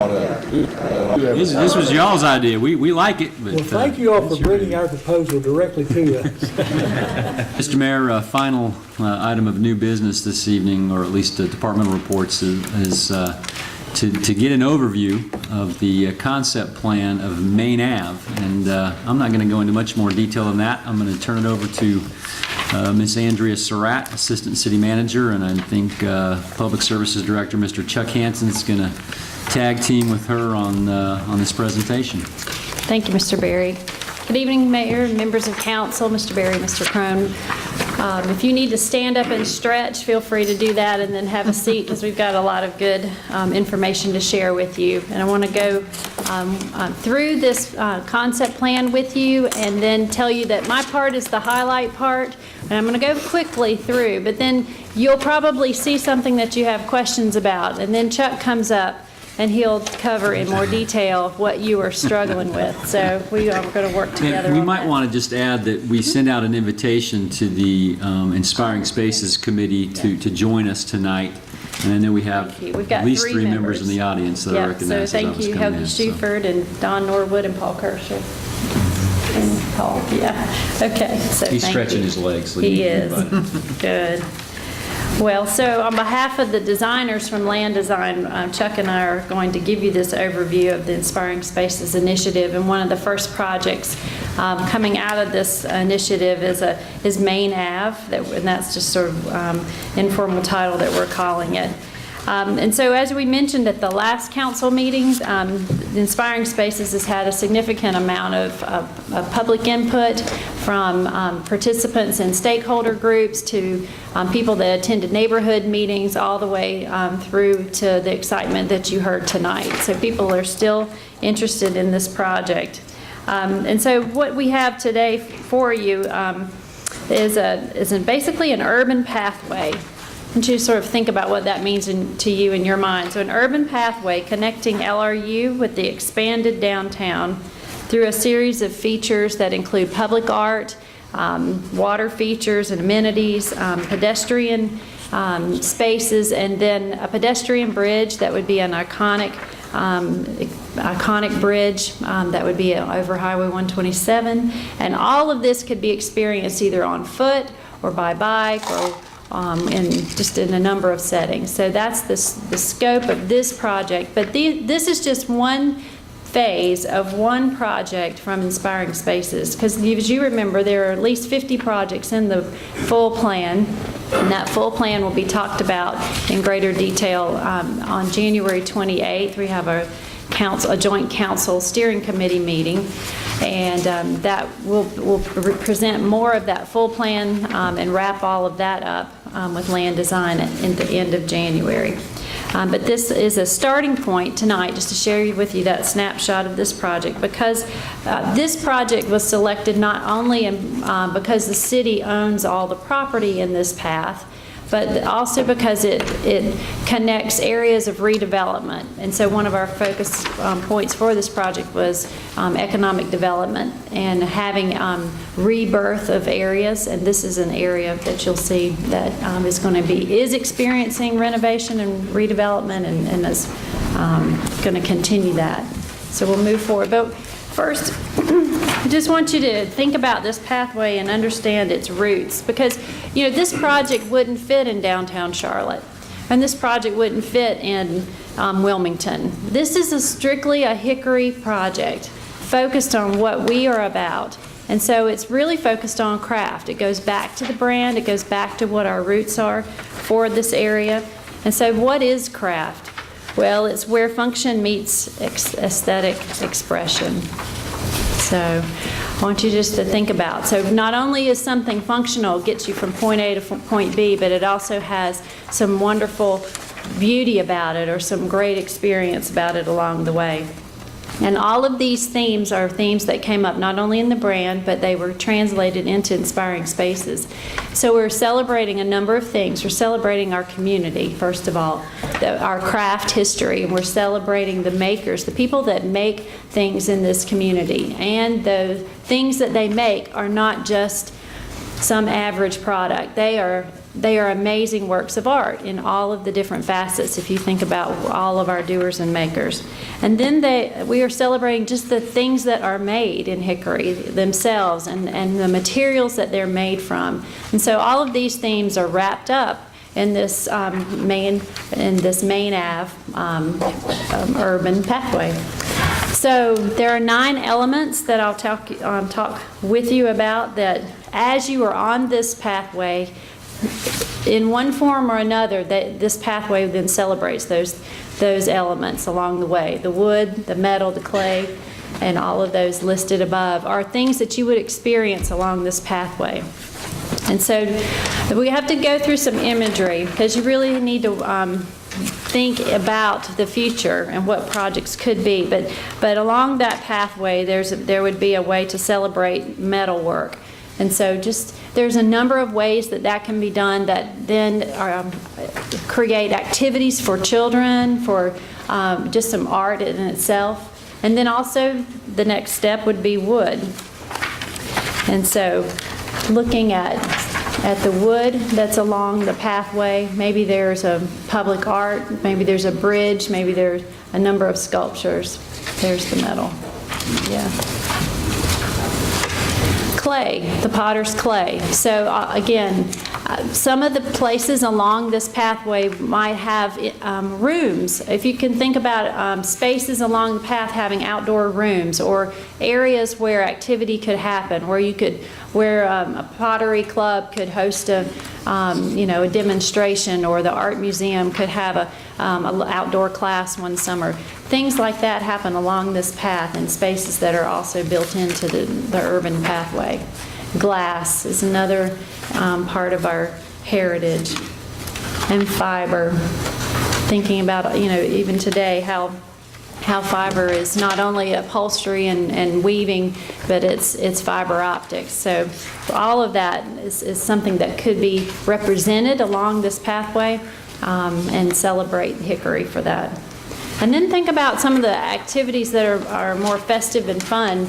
This was y'all's idea. We like it. But, Well, thank you all for bringing our proposal directly to us. Mr. Mayor, final item of new business this evening, or at least departmental reports, is to get an overview of the concept plan of Main Ave. And I'm not going to go into much more detail than that. I'm going to turn it over to Ms. Andrea Surratt, Assistant City Manager, and I think Public Services Director Mr. Chuck Hansen is going to tag team with her on this presentation. Thank you, Mr. Berry. Good evening, Mayor, members of Council, Mr. Berry, Mr. Crone. If you need to stand up and stretch, feel free to do that and then have a seat because we've got a lot of good information to share with you. And I want to go through this concept plan with you and then tell you that my part is the highlight part. And I'm going to go quickly through, but then you'll probably see something that you have questions about. And then Chuck comes up and he'll cover in more detail what you are struggling with. So we are going to work together. We might want to just add that we send out an invitation to the Inspiring Spaces Committee to join us tonight. And I know we have at least three members in the audience that are recognized. So thank you, Helgi Schuford and Don Norwood and Paul Kirscher. And Paul, yeah. Okay. So he's stretching his legs. So he is. Good. Well, so on behalf of the designers from Land Design, Chuck and I are going to give you this overview of the Inspiring Spaces Initiative. And one of the first projects coming out of this initiative is Main Ave, and that's just sort of informal title that we're calling it. And so as we mentioned at the last council meetings, Inspiring Spaces has had a significant amount of public input from participants and stakeholder groups to people that attended neighborhood meetings all the way through to the excitement that you heard tonight. So people are still interested in this project. And so what we have today for you is basically an urban pathway. I want you to sort of think about what that means to you in your mind. So an urban pathway connecting LRU with the expanded downtown through a series of features that include public art, water features and amenities, pedestrian spaces, and then a pedestrian bridge that would be an iconic bridge that would be over Highway 127. And all of this could be experienced either on foot or by bike or in a number of settings. So that's the scope of this project. But this is just one phase of one project from Inspiring Spaces. Because as you remember, there are at least 50 projects in the full plan. And that full plan will be talked about in greater detail on January 28th. We have a joint council steering committee meeting, and that will present more of that full plan and wrap all of that up with Land Design at the end of January. But this is a starting point tonight just to share with you that snapshot of this project, because this project was selected not only because the city owns all the property in this path, but also because it connects areas of redevelopment. And so one of our focus points for this project was economic development and having rebirth of areas. And this is an area that you'll see that is experiencing renovation and redevelopment and is going to continue that. So we'll move forward. But first, I just want you to think about this pathway and understand its roots, because this project wouldn't fit in downtown Charlotte, and this project wouldn't fit in Wilmington. This is strictly a Hickory project focused on what we are about, and so it's really focused on craft. It goes back to the brand, it goes back to what our roots are for this area. And so what is craft? Well, it's where function meets aesthetic expression. So I want you just to think about. So not only is something functional, gets you from point A to point B, but it also has some wonderful beauty about it or some great experience about it along the way. And all of these themes are themes that came up not only in the brand, but they were translated into Inspiring Spaces. So we're celebrating a number of things. We're celebrating our community, first of all, our craft history, and we're celebrating the makers, the people that make things in this community. And the things that they make are not just some average product. They are they are amazing works of art in all of the different facets, if you think about all of our doers and makers. And then we are celebrating just the things that are made in Hickory themselves and the materials that they're made from. And so all of these themes are wrapped up in this main Ave urban pathway. So there are 9 elements that I'll talk with you about, that as you are on this pathway, in one form or another, that this pathway then celebrates those elements along the way. The wood, the metal, the clay, and all of those listed above are things that you would experience along this pathway. And so we have to go through some imagery, because you really need to think about the future and what projects could be. But along that pathway, there would be a way to celebrate metalwork. And so there's a number of ways that can be done that then create activities for children, for just some art in itself. And then also the next step would be wood. And so looking at the wood that's along the pathway, maybe there's a public art, maybe there's a bridge, maybe there's a number of sculptures. There's the metal. Yeah. Clay, the potter's clay. So again, some of the places along this pathway might have rooms. If you can think about spaces along the path having outdoor rooms, or areas where activity could happen, where a pottery club could host a demonstration, or the art museum could have an outdoor class one summer. Things like that happen along this path in spaces that are also built into the urban pathway. Glass is another part of our heritage. And fiber, thinking about, even today, how fiber is not only upholstery and weaving, but it's fiber optics. So all of that is something that could be represented along this pathway, and celebrate Hickory for that. And then think about some of the activities that are more festive and fun.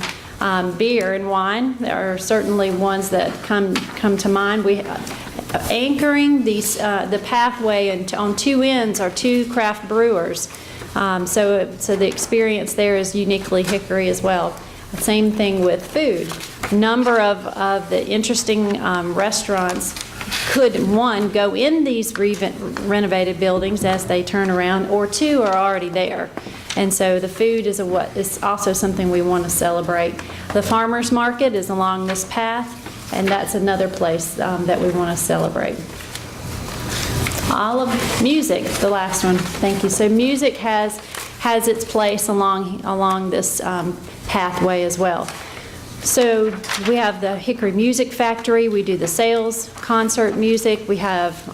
Beer and wine are certainly ones that come to mind. We anchoring the pathway, and on 2 ends are 2 craft brewers. So the experience there is uniquely Hickory as well. Same thing with food. A number of the interesting restaurants could, 1, go in these renovated buildings as they turn around, or 2 are already there. And so the food is also something we want to celebrate. The farmers market is along this path, and that's another place that we want to celebrate. All of music, the last one. Thank you. So music has its place along this pathway as well. So we have the Hickory Music Factory. We do the sales concert music. We have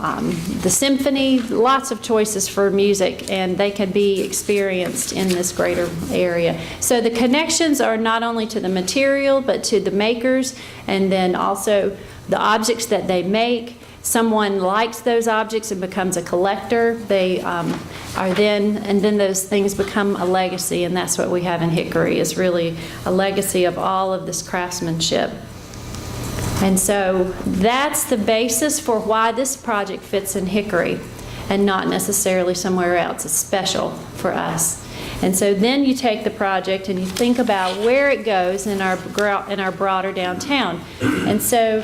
the symphony. Lots of choices for music, and they can be experienced in this greater area. So the connections are not only to the material, but to the makers, and then also the objects that they make. Someone likes those objects and becomes a collector. They then those things become a legacy, and that's what we have in Hickory, is really a legacy of all of this craftsmanship. And so that's the basis for why this project fits in Hickory and not necessarily somewhere else. It's special for us. And so then you take the project and you think about where it goes in our broader downtown. And so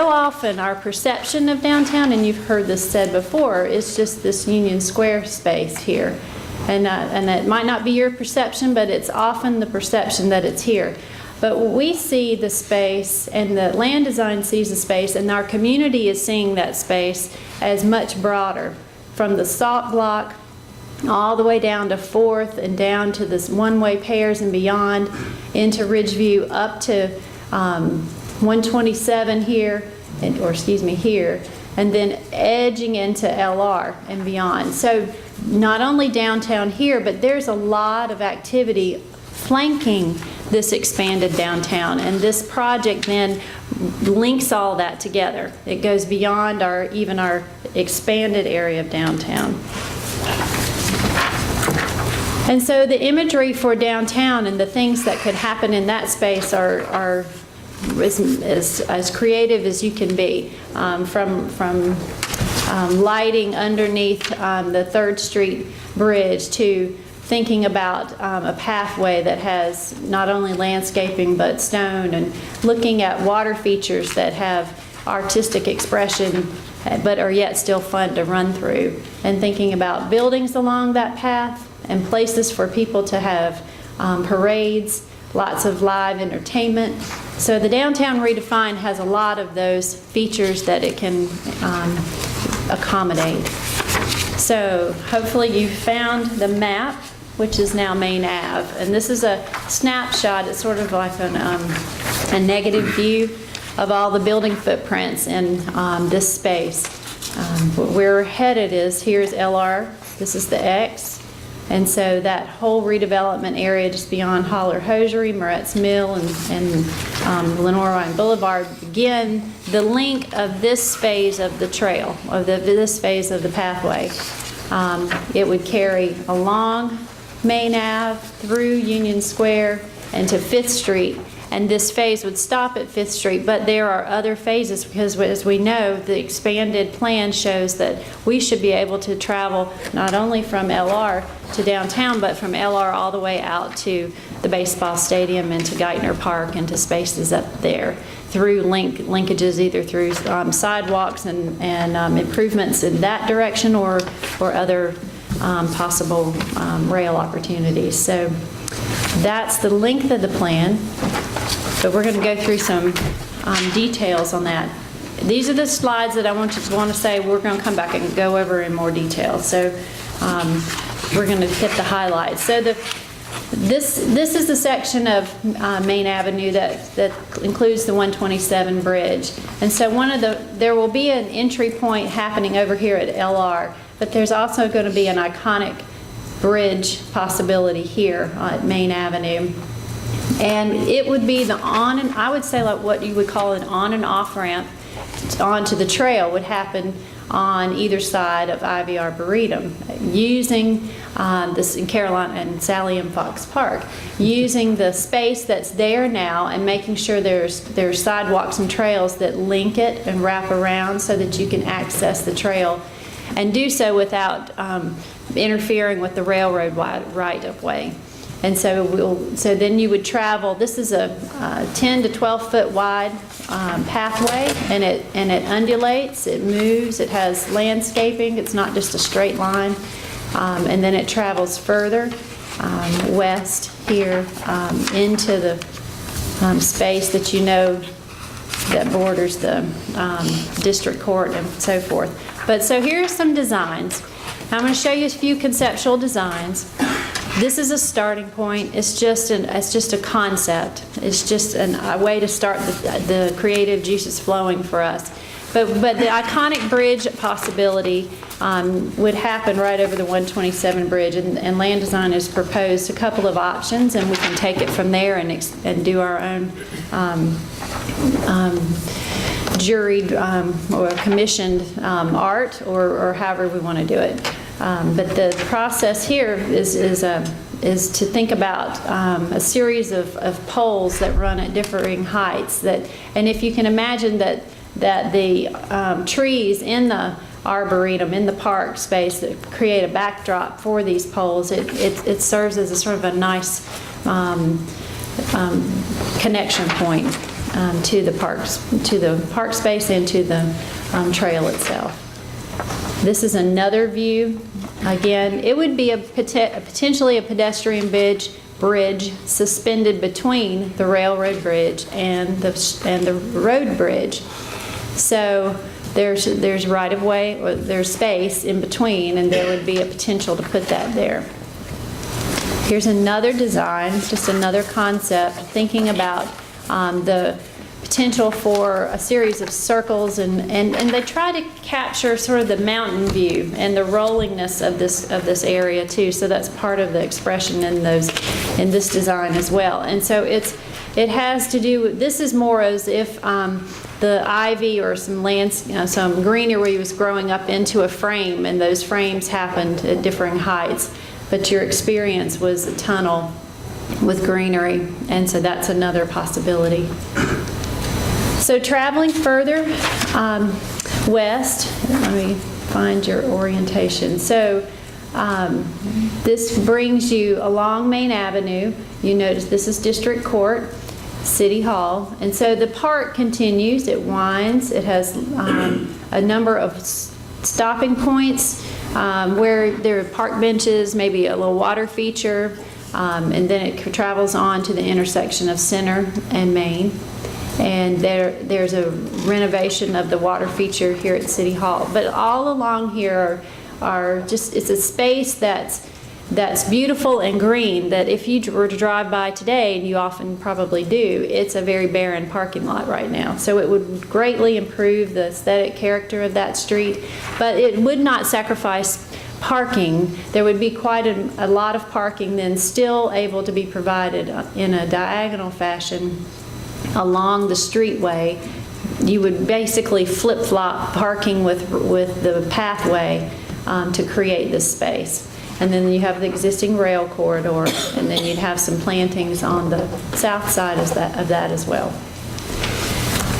often our perception of downtown, and you've heard this said before, is just this Union Square space here. And it might not be your perception, but it's often the perception that it's here. But we see the space, and the land design sees the space, and our community is seeing that space as much broader, from the Salt Block all the way down to 4th and down to this one-way pairs and beyond, into Ridgeview, up to 127 here, here, and then edging into LR and beyond. So not only downtown here, but there's a lot of activity flanking this expanded downtown, and this project then links all that together. It goes beyond even our expanded area of downtown. And so the imagery for downtown and the things that could happen in that space are as creative as you can be, from lighting underneath the 3rd Street Bridge to thinking about a pathway that has not only landscaping but stone, and looking at water features that have artistic expression but are yet still fun to run through, and thinking about buildings along that path and places for people to have parades, lots of live entertainment. So the Downtown Redefined has a lot of those features that it can accommodate. So hopefully you found the map, which is now Main Ave. And this is a snapshot. It's sort of like a negative view of all the building footprints in this space. Where we're headed is, here's LR, this is the X. And so that whole redevelopment area just beyond Holler Hosiery, Moretz Mill, and Lenore Ryan Boulevard, begin the link of this phase of the trail, of this phase of the pathway. It would carry along Main Ave, through Union Square, and to 5th Street. And this phase would stop at 5th Street, but there are other phases, because as we know, the expanded plan shows that we should be able to travel not only from LR to downtown, but from LR all the way out to the baseball stadium and to Geithner Park and to spaces up there, through linkages either through sidewalks and improvements in that direction, or other possible rail opportunities. So that's the length of the plan. So we're going to go through some details on that. These are the slides that I want to say we're going to come back and go over in more detail. So we're going to hit the highlights. So this is the section of Main Avenue that includes the 127 bridge. And so there will be an entry point happening over here at LR, but there's also going to be an iconic bridge possibility here at Main Avenue. And it would be I would say like what you would call an on and off ramp onto the trail would happen on either side of Ivy Arboretum, using this in Carolina and Sally and Fox Park, using the space that's there now and making sure there's sidewalks and trails that link it and wrap around so that you can access the trail and do so without interfering with the railroad right of way. And so then you would travel. This is a 10 to 12 foot wide pathway, and it undulates, it moves, it has landscaping. It's not just a straight line. And then it travels further west here into the space that you know that borders the district court and so forth. But so here are some designs. I'm going to show you a few conceptual designs. This is a starting point. It's just a concept. It's just a way to start the creative juices flowing for us. But the iconic bridge possibility would happen right over the 127 bridge, and Land Design has proposed a couple of options, and we can take it from there and do our own juried or commissioned art, or however we want to do it. But the process here is to think about a series of poles that run at differing heights. And if you can imagine that the trees in the arboretum, in the park space, that create a backdrop for these poles, it serves as a sort of a nice connection point to the park space and to the trail itself. This is another view. Again, it would be potentially a pedestrian bridge suspended between the railroad bridge and the road bridge. So there's right of way, or there's space in between, and there would be a potential to put that there. Here's another design, just another concept, thinking about the potential for a series of circles, and they try to capture sort of the mountain view and the rollingness of this area too. So that's part of the expression in this design as well. And so it has to do with, this is more as if the ivy or some greenery was growing up into a frame, and those frames happened at differing heights, but your experience was a tunnel with greenery, and so that's another possibility. So traveling further west, let me find your orientation. So this brings you along Main Avenue. You notice this is District Court, City Hall. And so the park continues, it winds, it has a number of stopping points where there are park benches, maybe a little water feature, and then it travels on to the intersection of Center and Main. And there's a renovation of the water feature here at City Hall. But all along here are just, it's a space that's beautiful and green, that if you were to drive by today, and you often probably do, it's a very barren parking lot right now. So it would greatly improve the aesthetic character of that street, but it would not sacrifice parking. There would be quite a lot of parking then still able to be provided in a diagonal fashion along the streetway. You would basically flip-flop parking with the pathway to create this space. And then you have the existing rail corridor, and then you'd have some plantings on the south side of that as well.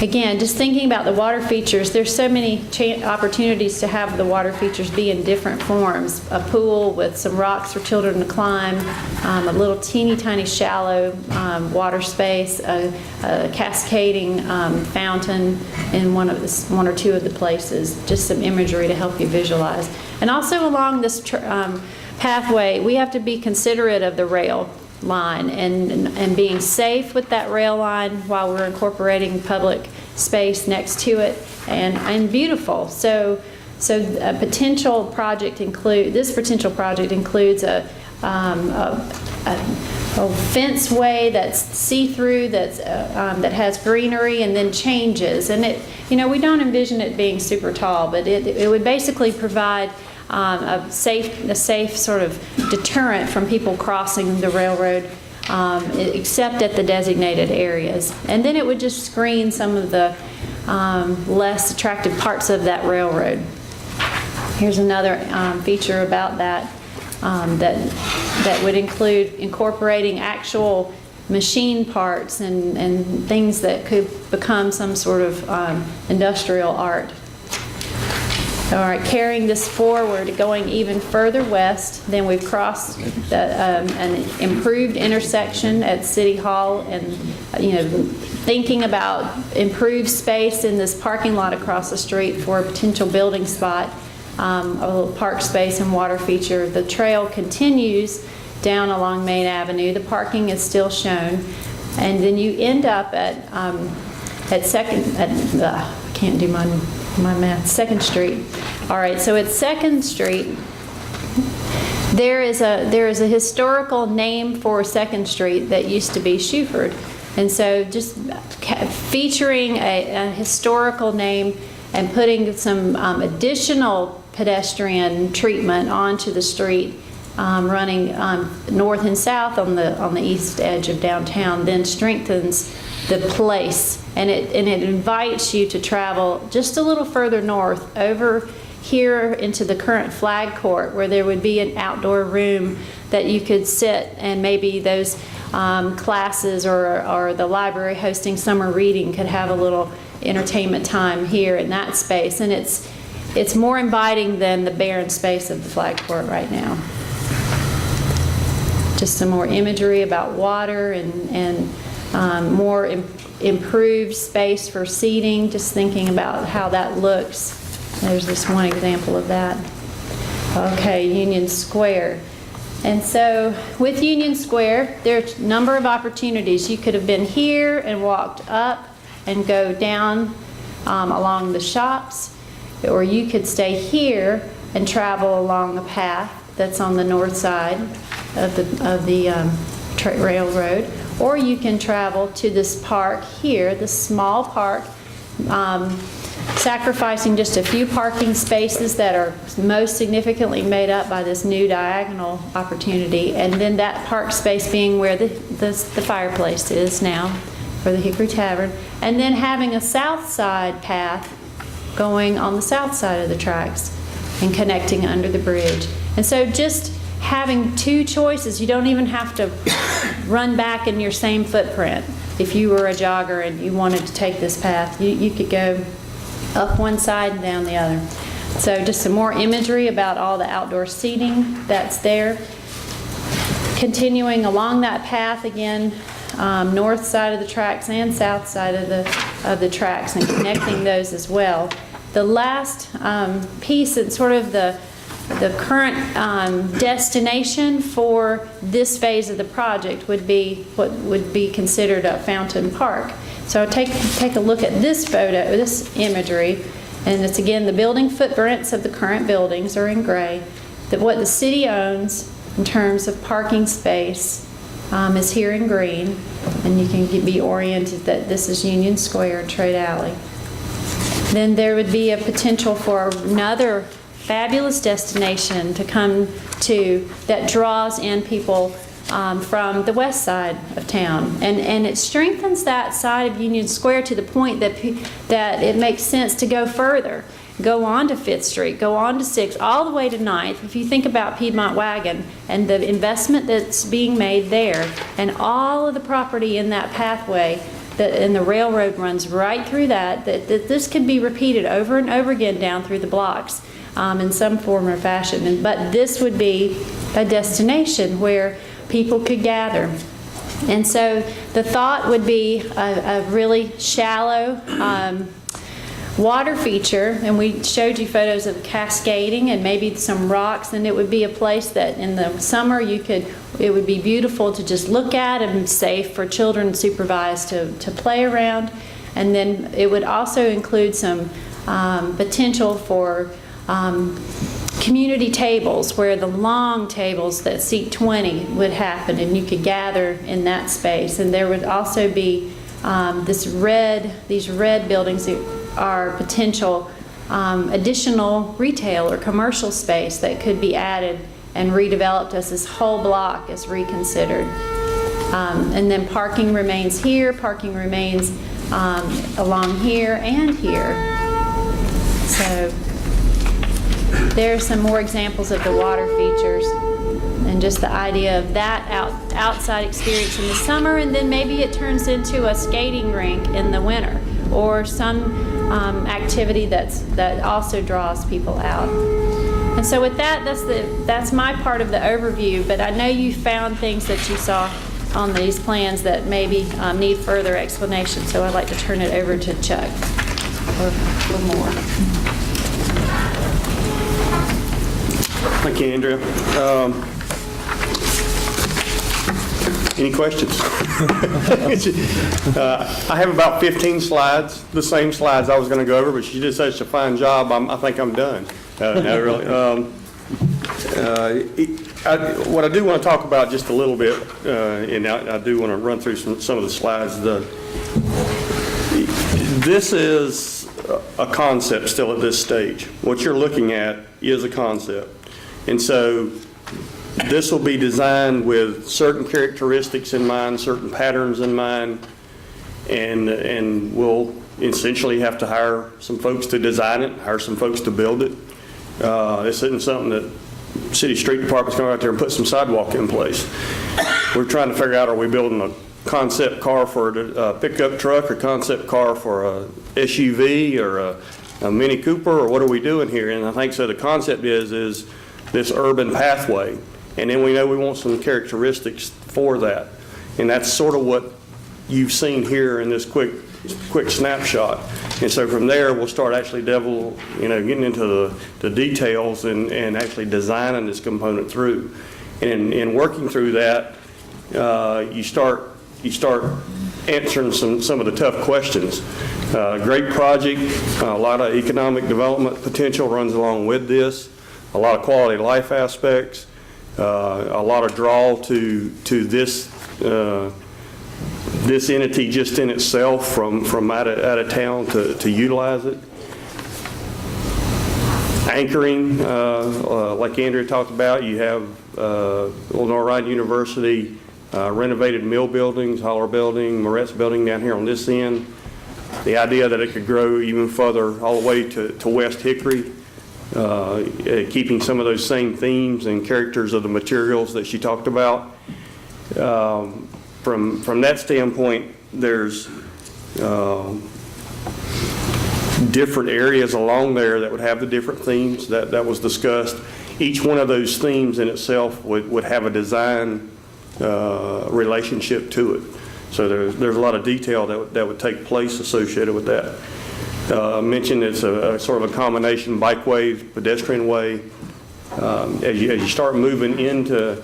Again, just thinking about the water features, there's so many opportunities to have the water features be in different forms. A pool with some rocks for children to climb, a little teeny tiny shallow water space, a cascading fountain in one or two of the places, just some imagery to help you visualize. And also along this pathway, we have to be considerate of the rail line and being safe with that rail line while we're incorporating public space next to it, and beautiful. So a potential project this potential project includes a fence way that's see-through, that has greenery and then changes. And it, we don't envision it being super tall, but it would basically provide a safe sort of deterrent from people crossing the railroad, except at the designated areas. And then it would just screen some of the less attractive parts of that railroad. Here's another feature about that that would include incorporating actual machine parts and things that could become some sort of industrial art. All right, carrying this forward, going even further west, then we've crossed an improved intersection at City Hall, and thinking about improved space in this parking lot across the street for a potential building spot, a little park space and water feature. The trail continues down along Main Avenue. The parking is still shown, and then you end up at can't do my math, 2nd Street. All right, so at 2nd Street, there is a historical name for 2nd Street that used to be Shuford. And so just featuring a historical name and putting some additional pedestrian treatment onto the street, running north and south on the east edge of downtown, then strengthens the place, and it invites you to travel just a little further north over here into the current flag court, where there would be an outdoor room that you could sit, and maybe those classes or the library hosting summer reading could have a little entertainment time here in that space. And it's more inviting than the barren space of the flag court right now. Just some more imagery about water and more improved space for seating, just thinking about how that looks. There's this one example of that. Okay, Union Square. And so with Union Square, there are a number of opportunities. You could have been here and walked up and go down along the shops, or you could stay here and travel along a path that's on the north side of the railroad. Or you can travel to this park here, this small park, sacrificing just a few parking spaces that are most significantly made up by this new diagonal opportunity, and then that park space being where the fireplace is now for the Hickory Tavern, and then having a south side path going on the south side of the tracks and connecting under the bridge. And so just having two choices, you don't even have to run back in your same footprint. if you were a jogger and you wanted to take this path, you could go up one side and down the other. So just some more imagery about all the outdoor seating that's there. Continuing along that path again, north side of the tracks and south side of the tracks, and connecting those as well. The last piece and sort of the current destination for this phase of the project would be what would be considered a Fountain Park. So take a look at this photo, this imagery, and it's again the building footprints of the current buildings are in gray. What the city owns in terms of parking space is here in green, and you can be oriented that this is Union Square, Trade Alley. Then there would be a potential for another fabulous destination to come to that draws in people from the west side of town, and it strengthens that side of Union Square to the point that it makes sense to go further. Go on to 5th Street, go on to 6th, all the way to 9th. If you think about Piedmont Wagon and the investment that's being made there, and all of the property in that pathway, and the railroad runs right through that this could be repeated over and over again down through the blocks in some form or fashion. But this would be a destination where people could gather. And so the thought would be a really shallow water feature, and we showed you photos of cascading and maybe some rocks, and it would be a place that in the summer it would be beautiful to just look at and safe for children supervised to play around. And then it would also include some potential for community tables, where the long tables that seat 20 would happen, and you could gather in that space. And there would also be these red buildings that are potential additional retail or commercial space that could be added and redeveloped as this whole block is reconsidered. And then parking remains here, parking remains along here and here. So there are some more examples of the water features and just the idea of that outside experience in the summer, and then maybe it turns into a skating rink in the winter, or some activity that also draws people out. And so with that, that's my part of the overview, but I know you found things that you saw on these plans that maybe need further explanation, so I'd like to turn it over to Chuck for more. Thank you, Andrea. Any questions? I have about 15 slides, the same slides I was going to go over, but she did such a fine job, I think I'm done. No, really. What I do want to talk about just a little bit, and I do want to run through some of the slides. This is a concept still at this stage. What you're looking at is a concept. And so this will be designed with certain characteristics in mind, certain patterns in mind, and we'll essentially have to hire some folks to design it, hire some folks to build it. This isn't something that City Street Department's going to go out there and put some sidewalk in place. We're trying to figure out, are we building a concept car for a pickup truck, or concept car for a SUV, or a Mini Cooper, or what are we doing here? And I think so the concept is this urban pathway. And then we know we want some characteristics for that. And that's sort of what you've seen here in this quick snapshot. And so from there, we'll start actually getting into the details and actually designing this component through. And in working through that, you start answering some of the tough questions. Great project, a lot of economic development potential runs along with this, a lot of quality of life aspects, a lot of draw to this this entity just in itself from out of town to utilize it. Anchoring, like Andrea talked about, you have Illinois Ryan University renovated mill buildings, Holler Building, Moretz Building down here on this end. The idea that it could grow even further all the way to West Hickory, keeping some of those same themes and characters of the materials that she talked about. From that standpoint, there's different areas along there that would have the different themes that was discussed. Each one of those themes in itself would have a design relationship to it. So there's a lot of detail that would take place associated with that. I mentioned it's a sort of a combination bikeway, pedestrian way. As you start moving into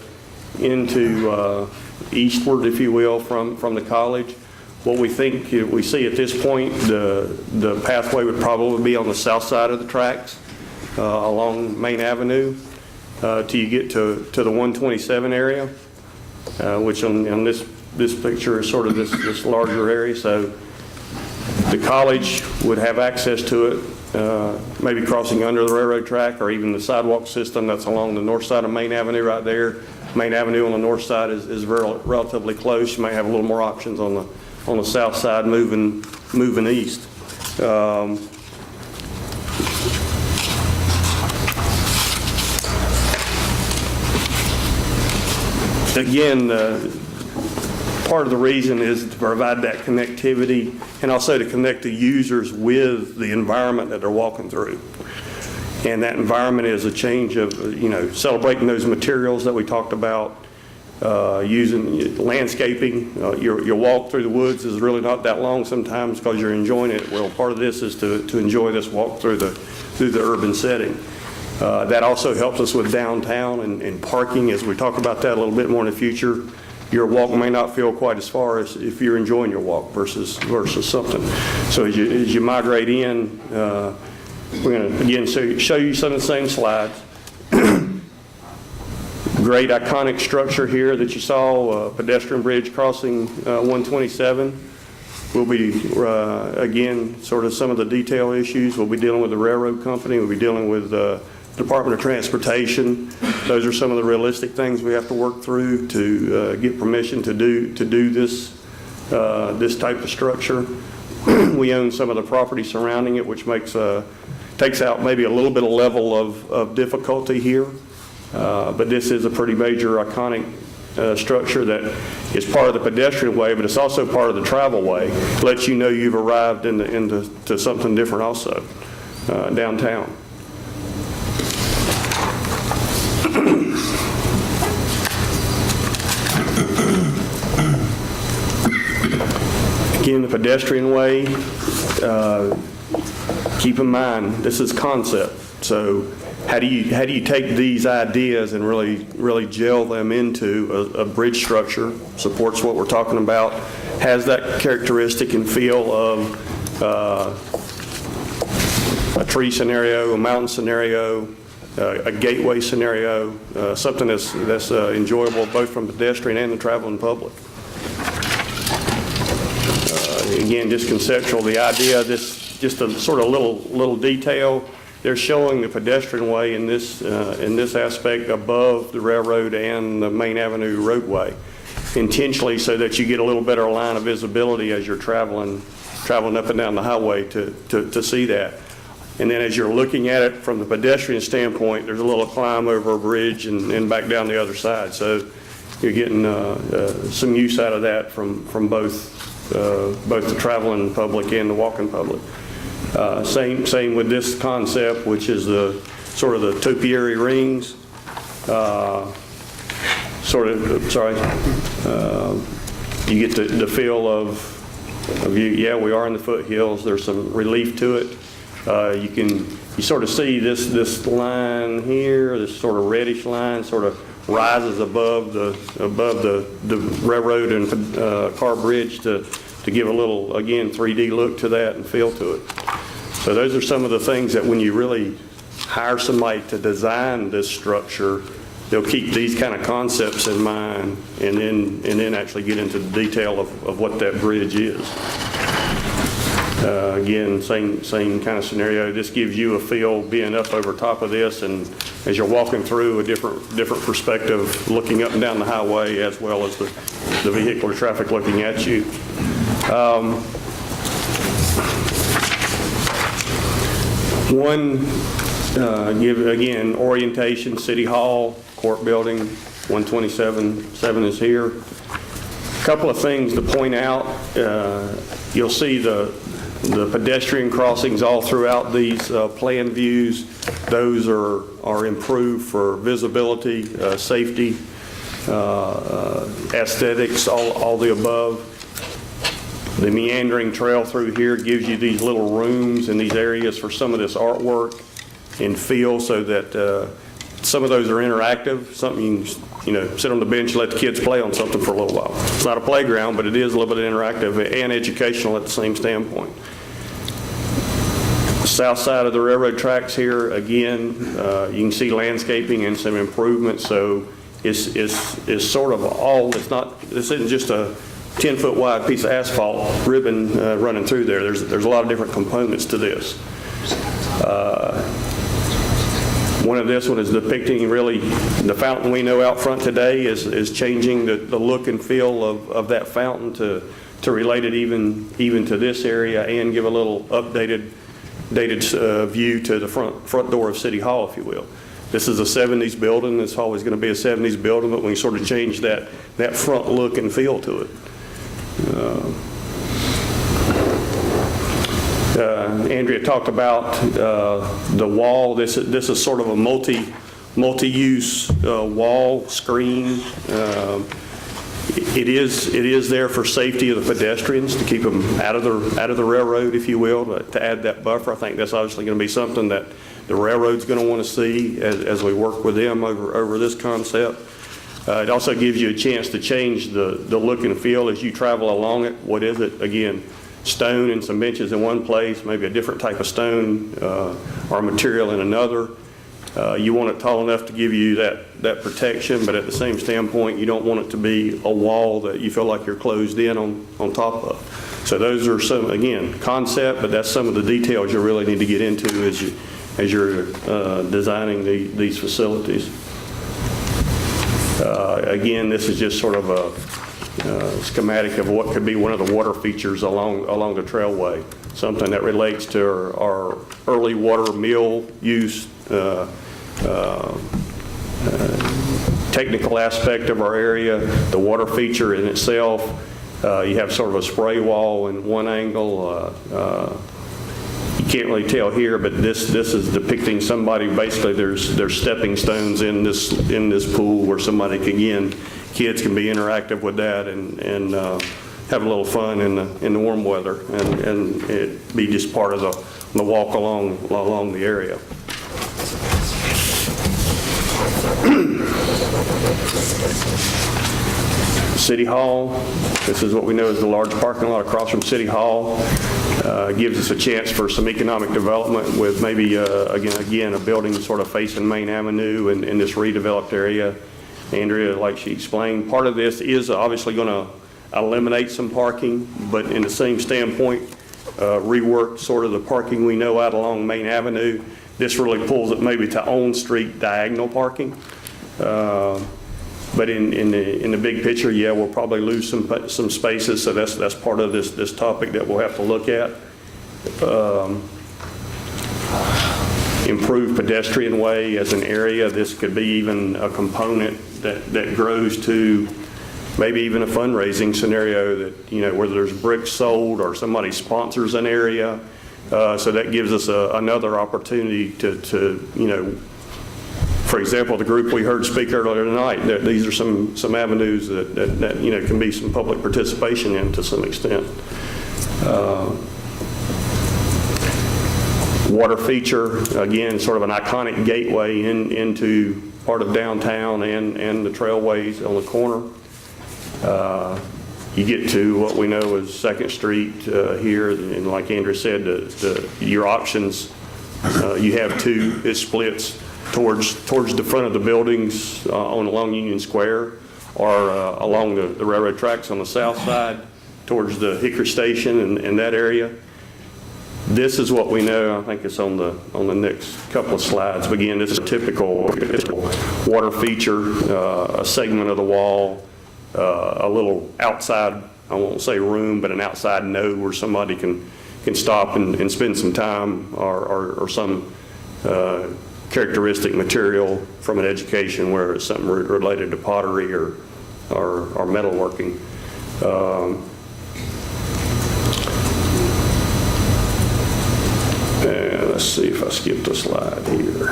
eastward, if you will, from the college, what we think we see at this point, the pathway would probably be on the south side of the tracks along Main Avenue till you get to the 127 area, which on this picture is sort of this larger area. So the college would have access to it, maybe crossing under the railroad track or even the sidewalk system that's along the north side of Main Avenue right there. Main Avenue on the north side is relatively close. You may have a little more options on the south side moving east. Again, part of the reason is to provide that connectivity and also to connect the users with the environment that they're walking through. And that environment is a change of, celebrating those materials that we talked about, using landscaping. Your walk through the woods is really not that long sometimes because you're enjoying it. Well, part of this is to enjoy this walk through the urban setting. That also helps us with downtown and parking. As we talk about that a little bit more in the future, your walk may not feel quite as far as if you're enjoying your walk versus something. So as you migrate in, we're going to again show you some of the same slides. Great iconic structure here that you saw, pedestrian bridge crossing 127. We'll be, again, sort of some of the detail issues. We'll be dealing with the railroad company. We'll be dealing with the Department of Transportation. Those are some of the realistic things we have to work through to get permission to do this type of structure. We own some of the property surrounding it, which takes out maybe a little bit of level of difficulty here. But this is a pretty major iconic structure that is part of the pedestrian way, but it's also part of the travel way. It lets you know you've arrived into something different also downtown. Again, the pedestrian way, keep in mind, this is concept. So how do you take these ideas and really gel them into a bridge structure, supports what we're talking about, has that characteristic and feel of a tree scenario, a mountain scenario, a gateway scenario, something that's enjoyable both from pedestrian and the traveling public. Again, just conceptual, the idea of this, just a sort of little detail. They're showing the pedestrian way in this aspect above the railroad and the Main Avenue roadway, intentionally so that you get a little better line of visibility as you're traveling up and down the highway to see that. And then as you're looking at it from the pedestrian standpoint, there's a little climb over a bridge and back down the other side. So you're getting some use out of that from both the traveling public and the walking public. Same with this concept, which is the sort of the topiary rings. You get the feel of you. Yeah, we are in the foothills. There's some relief to it. You sort of see this line here, this sort of reddish line, sort of rises above the railroad and car bridge to give a little, again, 3D look to that and feel to it. So those are some of the things that when you really hire somebody to design this structure, they'll keep these kind of concepts in mind and then actually get into the detail of what that bridge is. Again, same kind of scenario. This gives you a feel being up over top of this, and as you're walking through a different perspective, looking up and down the highway as well as the vehicular traffic looking at you. Give again orientation, City Hall, Court Building, 127.7 is here. A couple of things to point out. You'll see the pedestrian crossings all throughout these plan views. Those are improved for visibility, safety, aesthetics, all the above. The meandering trail through here gives you these little rooms in these areas for some of this artwork and feel, so that some of those are interactive, something you can sit on the bench and let the kids play on something for a little while. It's not a playground, but it is a little bit interactive and educational at the same standpoint. The south side of the railroad tracks here, again, you can see landscaping and some improvements, so it's sort of all, this isn't just a 10-foot wide piece of asphalt ribbon running through there. There's a lot of different components to this. One of this one is depicting really the fountain we know out front today is changing the look and feel of that fountain to relate it even to this area and give a little updated view to the front door of City Hall, if you will. This is a 70s building. It's always going to be a 70s building, but we sort of change that front look and feel to it. Andrea talked about the wall. This is sort of a multi-use wall screen. It is there for safety of the pedestrians, to keep them out of the railroad, if you will, to add that buffer. I think that's obviously going to be something that the railroad's going to want to see as we work with them over this concept. It also gives you a chance to change the look and feel as you travel along it. What is it? Again, stone and some benches in one place, maybe a different type of stone or material in another. You want it tall enough to give you that protection, but at the same standpoint, you don't want it to be a wall that you feel like you're closed in on top of. So those are some, again, concept, but that's some of the details you really need to get into as you're designing these facilities. Again, this is just sort of a schematic of what could be one of the water features along the trailway, something that relates to our early water mill use, technical aspect of our area, the water feature in itself. You have sort of a spray wall in one angle. You can't really tell here, but this is depicting somebody. Basically, there's stepping stones in this pool where somebody can, again, kids can be interactive with that and have a little fun in the warm weather, and it be just part of the walk along the area. City Hall. This is what we know as the large parking lot across from City Hall. Gives us a chance for some economic development with maybe, again, a building sort of facing Main Avenue in this redeveloped area. Andrea, like she explained, part of this is obviously going to eliminate some parking, but in the same standpoint, rework sort of the parking we know out along Main Avenue. This really pulls it maybe to on street diagonal parking. But in the big picture, yeah, we'll probably lose some spaces, so that's part of this topic that we'll have to look at. Improved pedestrian way as an area. This could be even a component that grows to maybe even a fundraising scenario that, where there's bricks sold or somebody sponsors an area. So that gives us another opportunity to for example, the group we heard speak earlier tonight, these are some avenues that can be some public participation in to some extent. Water feature, again, sort of an iconic gateway into part of downtown and the trailways on the corner. You get to what we know as 2nd Street here, and like Andrea said, your options, you have two. It splits towards the front of the buildings along Union Square, or along the railroad tracks on the south side towards the Hickory Station and that area. This is what we know. I think it's on the next couple of slides. But again, this is a typical water feature, a segment of the wall, a little outside, I won't say room, but an outside node where somebody can stop and spend some time or some characteristic material from an education where it's something related to pottery or metalworking. let's see if I skipped a slide here.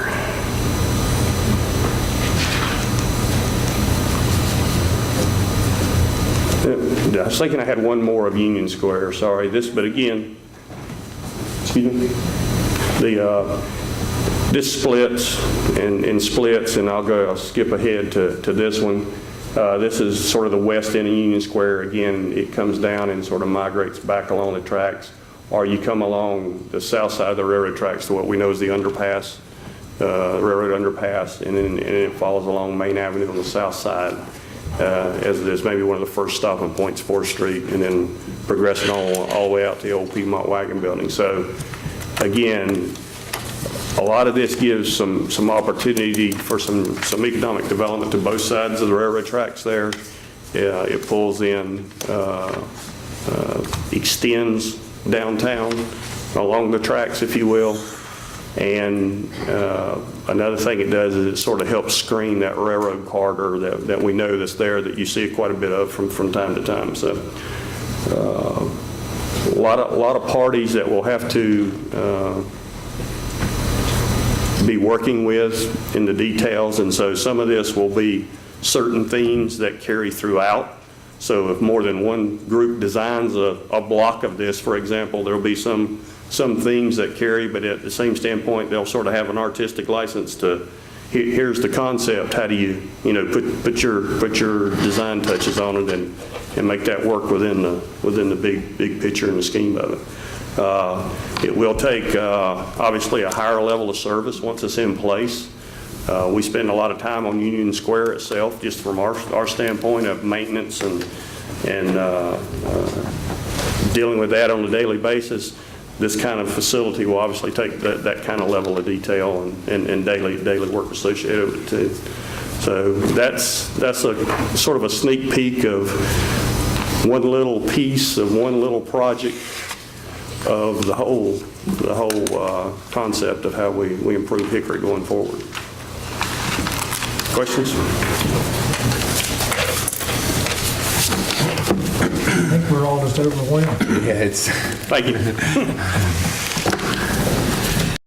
I was thinking I had one more of Union Square, sorry. But again, excuse me, this splits and splits, and I'll skip ahead to this one. This is sort of the west end of Union Square. Again, it comes down and sort of migrates back along the tracks, or you come along the south side of the railroad tracks to what we know is the underpass, railroad underpass, and then it follows along Main Avenue on the south side. As it is maybe one of the first stopping points, 4th Street, and then progressing all the way out to the old Piedmont Wagon Building. So again, a lot of this gives some opportunity for some economic development to both sides of the railroad tracks there. It pulls in, extends downtown along the tracks, if you will. And another thing it does is it sort of helps screen that railroad corridor that we know that's there, that you see quite a bit of from time to time. So a lot of parties that we'll have to be working with in the details, and so some of this will be certain themes that carry throughout. So if more than one group designs a block of this, for example, there'll be some themes that carry, but at the same standpoint, they'll sort of have an artistic license to, here's the concept, how do you put your design touches on it and make that work within the big picture and the scheme of it. It will take obviously a higher level of service once it's in place. We spend a lot of time on Union Square itself, just from our standpoint of maintenance and dealing with that on a daily basis. This kind of facility will obviously take that kind of level of detail and daily work associated with it too. So that's a sort of a sneak peek of one little piece of one little project of the whole concept of how we improve Hickory going forward. Questions? I think we're all just overwhelmed. Yeah, it's. Thank you.